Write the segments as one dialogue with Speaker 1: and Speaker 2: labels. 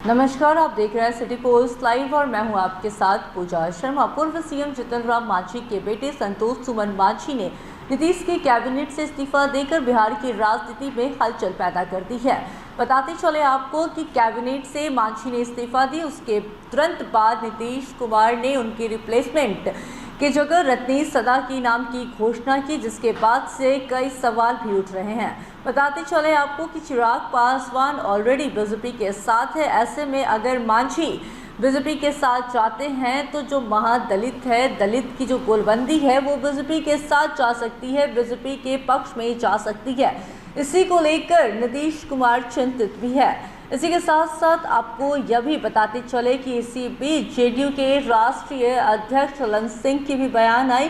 Speaker 1: नमस्कार, आप देख रहे हैं सिटी पोस्ट लाइव और मैं हूं आपके साथ पूजा शर्मा। पूर्व सीएम जीतन राम मांझी के बेटे संतोष सुमन मांझी ने नीतीश के कैबिनेट से इस्तीफा देकर बिहार की राजनीति में हलचल पैदा कर दी है। बताते चले आपको कि कैबिनेट से मांझी ने इस्तीफा दी, उसके तुरंत बाद नीतीश कुमार ने उनकी रिप्लेसमेंट की जगह रत्नेश सदा की नाम की घोषणा की, जिसके बाद से कई सवाल भी उठ रहे हैं। बताते चले आपको कि चिराग पासवान ऑलरेडी बीजेपी के साथ है। ऐसे में अगर मांझी बीजेपी के साथ जाते हैं तो जो महादलित है, दलित की जो गोलबंदी है वो बीजेपी के साथ जा सकती है, बीजेपी के पक्ष में जा सकती है। इसी को लेकर नीतीश कुमार चिंतित भी है। इसी के साथ साथ आपको यह भी बताते चले कि इसी बीच जेडीयू के राष्ट्रीय अध्यक्ष ललन सिंह की भी बयान आई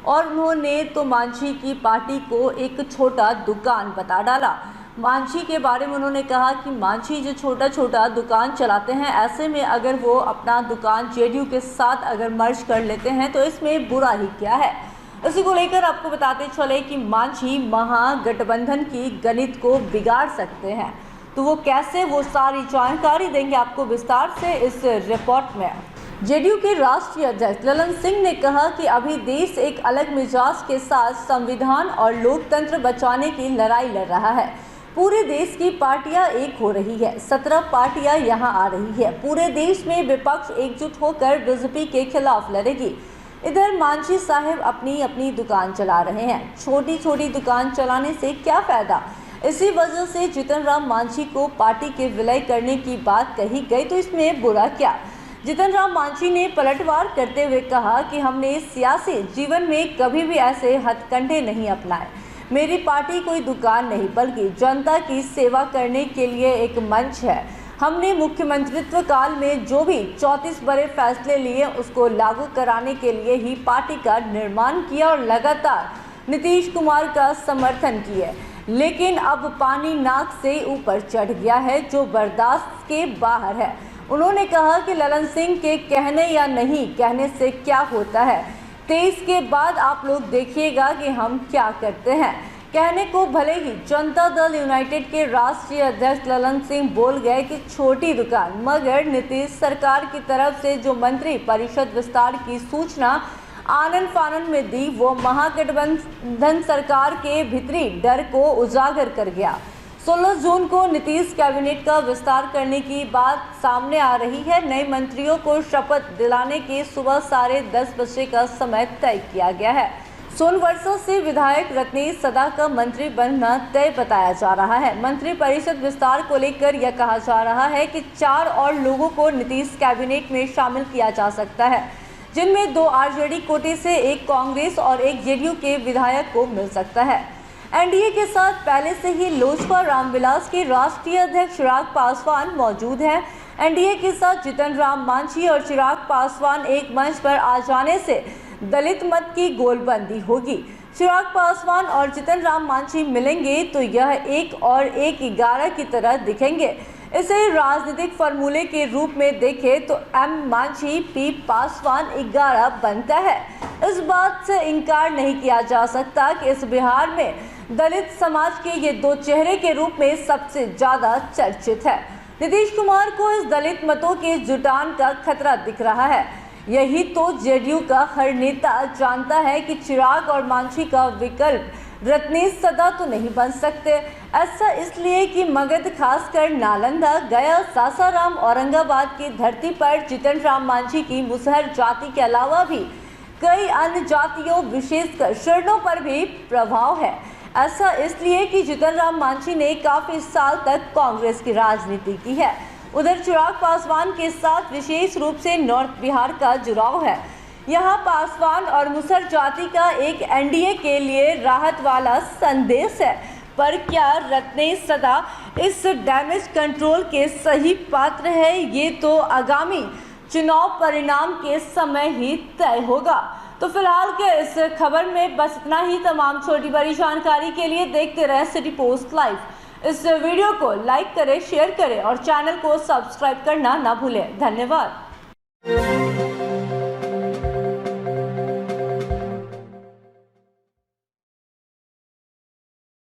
Speaker 1: और उन्होंने तो मांझी की पार्टी को एक छोटा दुकान बता डाला। मांझी के बारे में उन्होंने कहा कि मांझी जो छोटा छोटा दुकान चलाते हैं, ऐसे में अगर वो अपना दुकान जेडीयू के साथ अगर मर्ज कर लेते हैं तो इसमें बुरा ही क्या है। इसी को लेकर आपको बताते चले कि मांझी महागठबंधन की गणित को बिगाड़ सकते हैं, तो वो कैसे, वो सारी जानकारी देंगे आपको विस्तार से इस रिपोर्ट में। जेडीयू के राष्ट्रीय अध्यक्ष ललन सिंह ने कहा कि अभी देश एक अलग मिजाज के साथ संविधान और लोकतंत्र बचाने की लड़ाई लड़ रहा है। पूरे देश की पार्टियां एक हो रही है, 17 पार्टियां यहां आ रही है। पूरे देश में विपक्ष एकजुट होकर बीजेपी के खिलाफ लड़ेगी। इधर मांझी साहब अपनी अपनी दुकान चला रहे हैं। छोटी छोटी दुकान चलाने से क्या फायदा। इसी वजह से जीतन राम मांझी को पार्टी के विलय करने की बात कही गई, तो इसमें बुरा क्या। जीतन राम मांझी ने पलटवार करते हुए कहा कि हमने सियासी जीवन में कभी भी ऐसे हथकंडे नहीं अपनाए। मेरी पार्टी कोई दुकान नहीं बल्कि जनता की सेवा करने के लिए एक मंच है। हमने मुख्यमंत्रित्व काल में जो भी 34 बड़े फैसले लिए उसको लागू कराने के लिए ही पार्टी का निर्माण किया और लगातार नीतीश कुमार का समर्थन किए। लेकिन अब पानी नाक से ऊपर चढ़ गया है जो बर्दाश्त के बाहर है। उन्होंने कहा कि ललन सिंह के कहने या नहीं कहने से क्या होता है, 23 के बाद आप लोग देखिएगा कि हम क्या करते हैं। कहने को भले ही जनता दल यूनाइटेड के राष्ट्रीय अध्यक्ष ललन सिंह बोल गए कि छोटी दुकान, मगर नीतीश सरकार की तरफ से जो मंत्री परिषद विस्तार की सूचना आनन फानन में दी, वो महागठबंधन सरकार के भीतरी डर को उजागर कर गया। 16 जून को नीतीश कैबिनेट का विस्तार करने की बात सामने आ रही है। नए मंत्रियों को शपथ दिलाने के सुबह 10:30 बजे का समय तय किया गया है। सोनवर्षा से विधायक रत्नेश सदा का मंत्री बनना तय बताया जा रहा है। मंत्री परिषद विस्तार को लेकर यह कहा जा रहा है कि 4 और लोगों को नीतीश कैबिनेट में शामिल किया जा सकता है, जिनमें 2 आरजेडी कोटे से, 1 कांग्रेस और 1 जेडीयू के विधायक को मिल सकता है। एनडीए के साथ पहले से ही लोजपा रामविलास के राष्ट्रीय अध्यक्ष चिराग पासवान मौजूद हैं। एनडीए के साथ जीतन राम मांझी और चिराग पासवान एक मंच पर आ जाने से दलित मत की गोलबंदी होगी। चिराग पासवान और जीतन राम मांझी मिलेंगे तो यह 1 और 1 11 की तरह दिखेंगे। इसे राजनीतिक फार्मूले के रूप में देखें तो एम मांझी पी पासवान 11 बनता है। इस बात से इनकार नहीं किया जा सकता कि इस बिहार में दलित समाज के ये 2 चेहरे के रूप में सबसे ज्यादा चर्चित है। नीतीश कुमार को इस दलित मतों के जुटान का खतरा दिख रहा है। यही तो जेडीयू का हर नेता जानता है कि चिराग और मांझी का विकल्प रत्नेश सदा तो नहीं बन सकते। ऐसा इसलिए कि मगध, खासकर नालंदा, गया, सासाराम, औरंगाबाद की धरती पर जीतन राम मांझी की मुसहर जाति के अलावा भी कई अन्य जातियों, विशेषकर शरणों पर भी प्रभाव है। ऐसा इसलिए कि जीतन राम मांझी ने काफी साल तक कांग्रेस की राजनीति की है। उधर चिराग पासवान के साथ विशेष रूप से नॉर्थ बिहार का जुड़ाव है। यहाँ पासवान और मुसहर जाति का एक एनडीए के लिए राहत वाला संदेश है। पर क्या रत्नेश सदा इस डैमेज कंट्रोल के सही पात्र है, ये तो आगामी चुनाव परिणाम के समय ही तय होगा। तो फिलहाल के इस खबर में बस इतना ही। तमाम छोटी बड़ी जानकारी के लिए देखते रहें सिटी पोस्ट लाइव। इस वीडियो को लाइक करें, शेयर करें और चैनल को सब्सक्राइब करना ना भूलें। धन्यवाद।